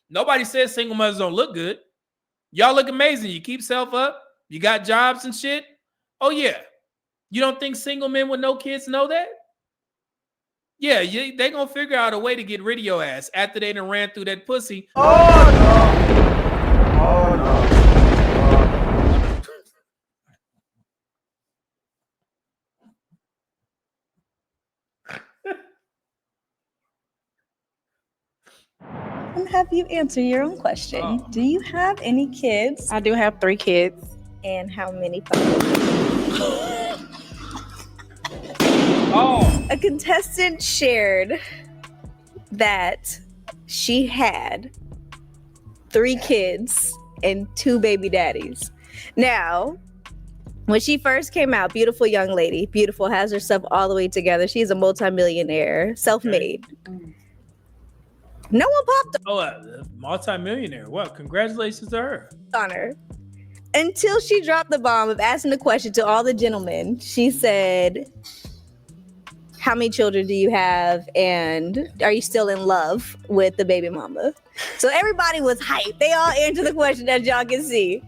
Nobody says single mothers don't look good. Y'all look amazing. You keep self up. You got jobs and shit. Oh, yeah. You don't think single men with no kids know that? Yeah, they gonna figure out a way to get rid of your ass after they done ran through that pussy. Oh, no. Oh, no. Have you answer your own question? Oh. Do you have any kids? I do have 3 kids. And how many? Oh. A contestant shared that she had 3 kids and 2 baby daddies. Now, when she first came out, beautiful young lady, beautiful, has herself all the way together. She's a multimillionaire, self-made. Okay. No one popped multi-millionaire. Well, congratulations to her. On her. Until she dropped the bomb of asking the question to all the gentlemen. She said, how many children do you have? And are you still in love with the baby mama? So everybody was hyped. They all answered the question, as y'all can see.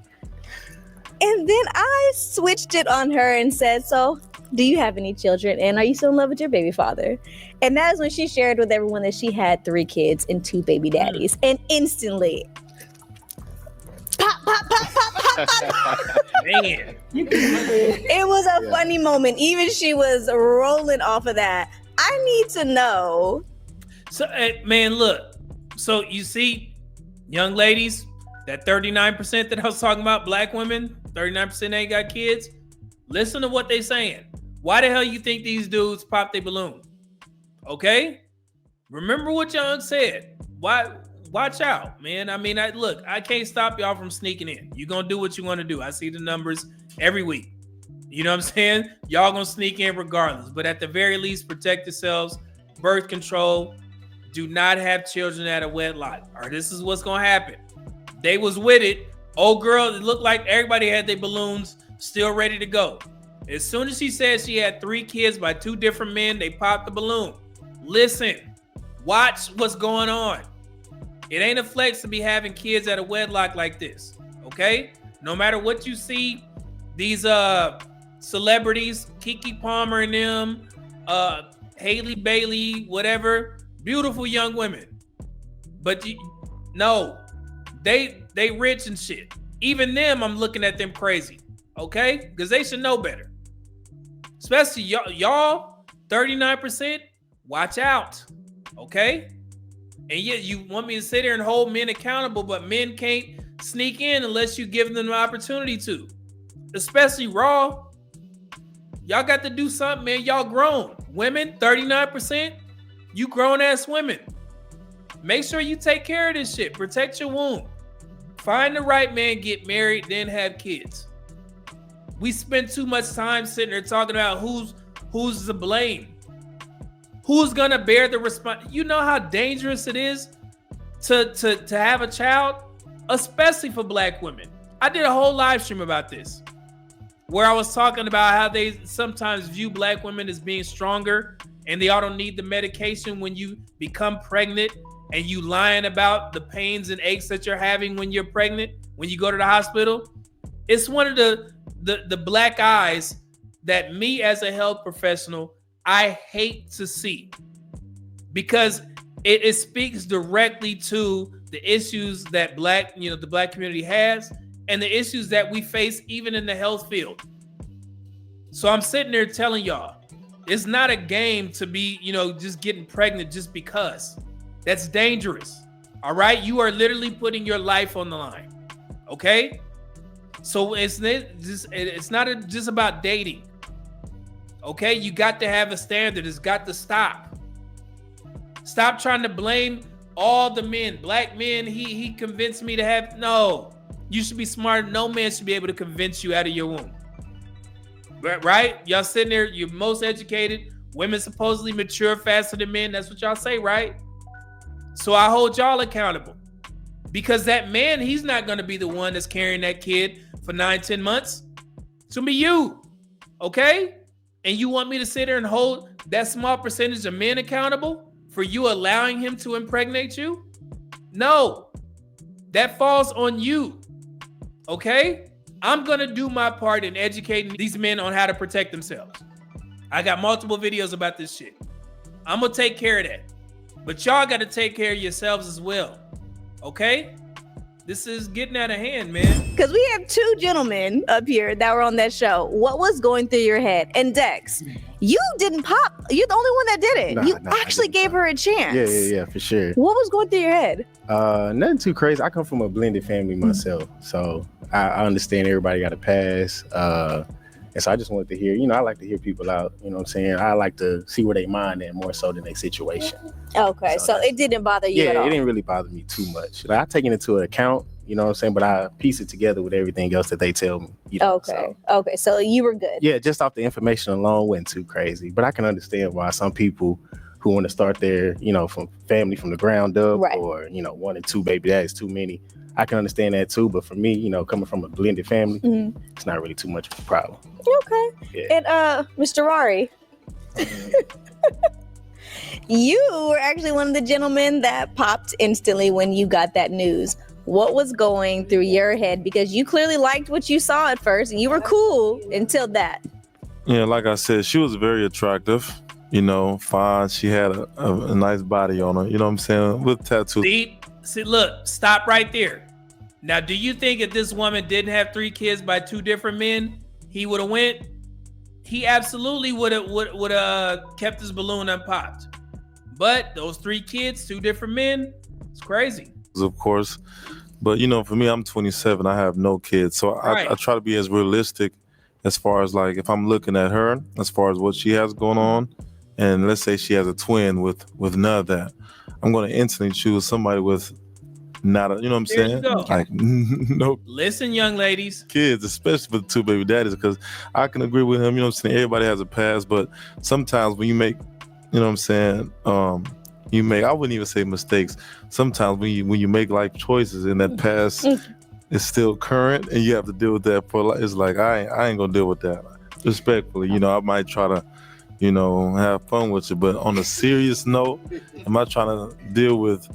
And then I switched it on her and said, so do you have any children? And are you still in love with your baby father? And that is when she shared with everyone that she had 3 kids and 2 baby daddies. And instantly, pop, pop, pop, pop, pop, pop. Man. It was a funny moment. Even she was rolling off of that. I need to know. So, man, look. So you see, young ladies, that 39% that I was talking about, black women, 39% ain't got kids. Listen to what they saying. Why the hell you think these dudes pop their balloon? Okay? Remember what Young said. Why? Watch out, man. I mean, I can't stop y'all from sneaking in. You're going to do what you want to do. I see the numbers every week. You know what I'm saying? Y'all going to sneak in regardless. But at the very least, protect yourselves. Birth control. Do not have children out of wedlock. Or this is what's going to happen. They was with it. Old girl, it looked like everybody had their balloons still ready to go. As soon as she said she had 3 kids by 2 different men, they popped the balloon. Listen, watch what's going on. It ain't a flex to be having kids at a wedlock like this, okay? No matter what you see, these celebrities, Keke Palmer and them, Haley Bailey, whatever, beautiful young women. But they rich and shit. Even them, I'm looking at them crazy, okay? Because they should know better. Especially y'all, 39%, watch out, okay? And yet you want me to sit there and hold men accountable, but men can't sneak in unless you give them the opportunity to. Especially Raw. Y'all got to do something, man. Y'all grown. Women, 39%, you grown-ass women. Make sure you take care of this shit. Protect your womb. Find the right man, get married, then have kids. We spend too much time sitting there talking about who's to blame. Who's gonna bear the response? You know how dangerous it is to have a child, especially for black women. I did a whole live stream about this, where I was talking about how they sometimes view black women as being stronger and they all don't need the medication when you become pregnant, and you lying about the pains and aches that you're having when you're pregnant, when you go to the hospital. It's one of the black eyes that me as a health professional, I hate to see, because it speaks directly to the issues that the black community has and the issues that we face even in the health field. So I'm sitting there telling y'all, it's not a game to be, just getting pregnant just because. That's dangerous. All right? You are literally putting your life on the line. Okay? So it's not just about dating. Okay? You got to have a standard. It's got to stop. Stop trying to blame all the men. Black men, he convinced me to have. No. You should be smart. No man should be able to convince you out of your womb. Right? Y'all sitting there, you're most educated. Women supposedly mature faster than men. That's what y'all say, right? So I hold y'all accountable, because that man, he's not going to be the one that's carrying that kid for 9-10 months. It's going to be you. Okay? And you want me to sit there and hold that small percentage of men accountable for you allowing him to impregnate you? No. That falls on you. Okay? I'm going to do my part in educating these men on how to protect themselves. I got multiple videos about this shit. I'm going to take care of that. But y'all got to take care of yourselves as well. Okay? This is getting out of hand, man. Because we have two gentlemen up here that were on that show. What was going through your head? And Dex, you didn't pop. You're the only one that did it. You actually gave her a chance. Yeah, for sure. What was going through your head? Nothing too crazy. I come from a blended family myself, so I understand everybody got a pass. And so I just wanted to hear, I like to hear people out. You know what I'm saying? I like to see where they mind at more so than their situation. Okay, so it didn't bother you at all? Yeah, it didn't really bother me too much. Like, I take it into account, you know what I'm saying? But I piece it together with everything else that they tell me. Okay, so you were good. Yeah, just off the information alone, wasn't too crazy. But I can understand why some people who want to start their, from family from the ground up, right, or, 1 and 2 baby daddies, too many. I can understand that too, but for me, coming from a blended family, it's not really too much of a problem. Okay. Yeah. And Mr. Rari, you were actually one of the gentlemen that popped instantly when you got that news. What was going through your head? Because you clearly liked what you saw at first, and you were cool until that. Yeah, like I said, she was very attractive. Fine. She had a nice body on her. You know what I'm saying? With tattoos. See, look, stop right there. Now, do you think if this woman didn't have 3 kids by 2 different men, he would have went? He absolutely would have kept his balloon unpopped. But those 3 kids, 2 different men, it's crazy. Of course. But, for me, I'm 27. I have no kids. So I try to be as realistic as far as, like, if I'm looking at her, as far as what she has going on, and let's say she has a twin with none of that, I'm going to instantly choose somebody with not a, you know what I'm saying? Like, no. Listen, young ladies. Kids, especially for the 2 baby daddies, because I can agree with him. You know what I'm saying? Everybody has a past, but sometimes when you make, you know what I'm saying? I wouldn't even say mistakes. Sometimes when you make life choices and that past is still current and you have to deal with that for life, it's like, I ain't going to deal with that. Respectfully, I might try to, have fun with it. But on a serious note, am I trying to deal with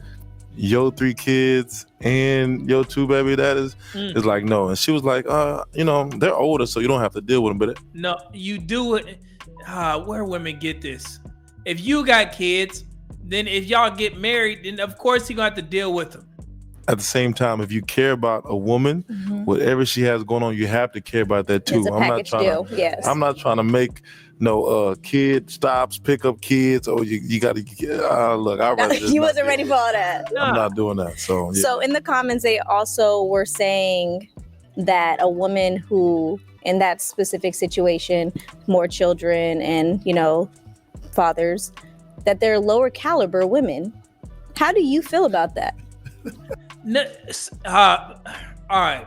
your 3 kids and your 2 baby daddies? It's like, no. And she was like, they're older, so you don't have to deal with them. But no, you do it. Where women get this? If you got kids, then if y'all get married, then of course you're gonna have to deal with them. At the same time, if you care about a woman, whatever she has going on, you have to care about that too. It's a package deal. Yes. I'm not trying to make kid stops, pick up kids. Oh, you got to look. I rather you wasn't ready for all that. I'm not doing that. So yeah. So in the comments, they also were saying that a woman who, in that specific situation, more children and fathers, that they're lower caliber women. How do you feel about that? All right.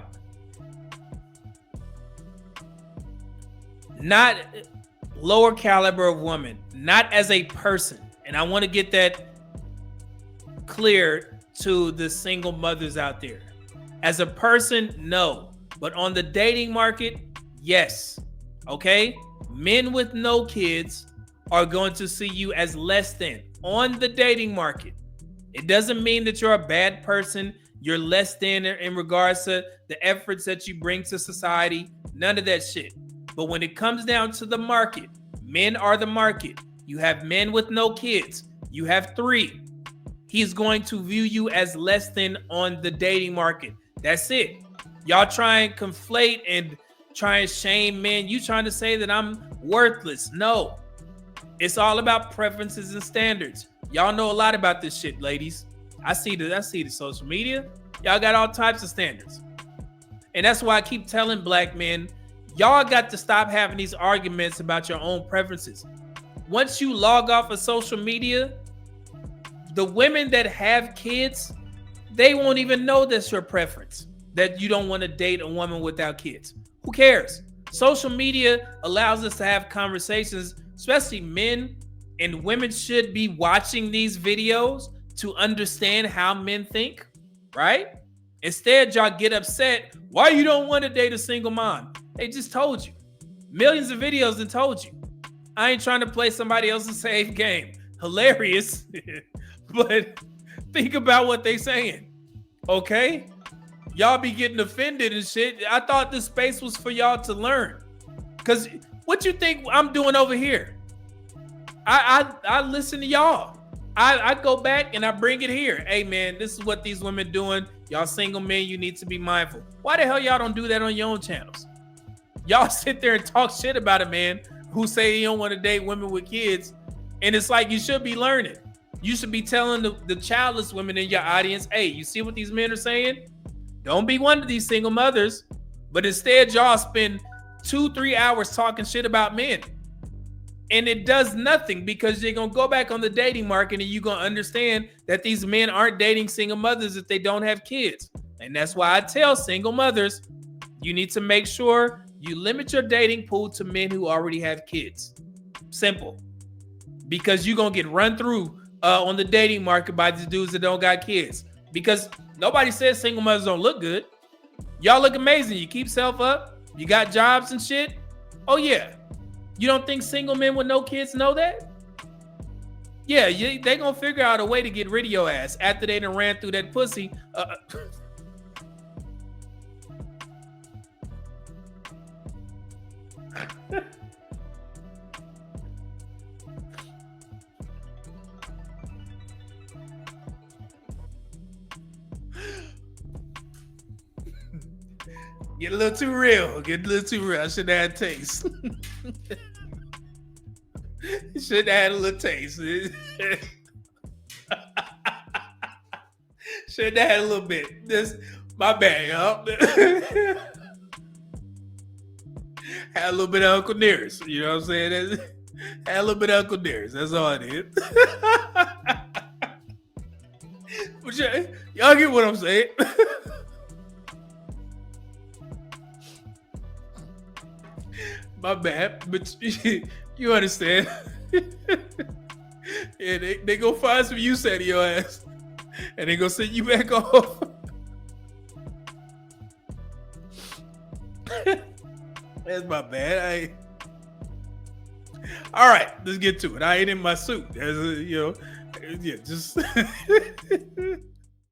Not lower caliber of woman, not as a person. And I want to get that clear to the single mothers out there. As a person, no. But on the dating market, yes. Okay? Men with no kids are going to see you as less than on the dating market. It doesn't mean that you're a bad person. You're less than in regards to the efforts that you bring to society. None of that shit. But when it comes down to the market, men are the market. You have men with no kids. You have 3. He's going to view you as less than on the dating market. That's it. Y'all try and conflate and try and shame men. You trying to say that I'm worthless. No. It's all about preferences and standards. Y'all know a lot about this shit, ladies. I see the social media. Y'all got all types of standards. And that's why I keep telling black men, y'all got to stop having these arguments about your own preferences. Once you log off of social media, the women that have kids, they won't even know that's your preference, that you don't want to date a woman without kids. Who cares? Social media allows us to have conversations, especially men, and women should be watching these videos to understand how men think, right? Instead, y'all get upset. Why you don't want to date a single mom? They just told you. Millions of videos and told you. I ain't trying to play somebody else's safe game. Hilarious. But think about what they saying. Okay? y'all be getting offended and shit. I thought this space was for y'all to learn. Cause what you think I'm doing over here? I listen to y'all. I go back and I bring it here. Hey man, this is what these women doing. Y'all single men, you need to be mindful. Why the hell y'all don't do that on your own channels? Y'all sit there and talk shit about a man who say he don't want to date women with kids. And it's like, you should be learning. You should be telling the childless women in your audience, hey, you see what these men are saying? Don't be one of these single mothers. But instead, y'all spend 2-3 hours talking shit about men. And it does nothing, because you're going to go back on the dating market and you're going to understand that these men aren't dating single mothers if they don't have kids. And that's why I tell single mothers, you need to make sure you limit your dating pool to men who already have kids. Simple. Because you're going to get run through on the dating market by these dudes that don't got kids. Because nobody says single mothers don't look good. Y'all look amazing. You keep self up. You got jobs and shit. Oh, yeah. You don't think single men with no kids know that? Yeah, they gonna figure out a way to get rid of your ass after they done ran through that pussy. Get a little too real. Get a little too real. I should have had taste. Should have had a little taste. Should have had a little bit. This, my bad, y'all. Had a little bit of Uncle Nearest. You know what I'm saying? Had a little bit of Uncle Nearest. That's all I did. But y'all get what I'm saying. My bad, but you understand. Yeah, they go find some use out of your ass, and they gonna send you back off. That's my bad. All right, let's get to it. I ain't in my suit. As a, yeah, just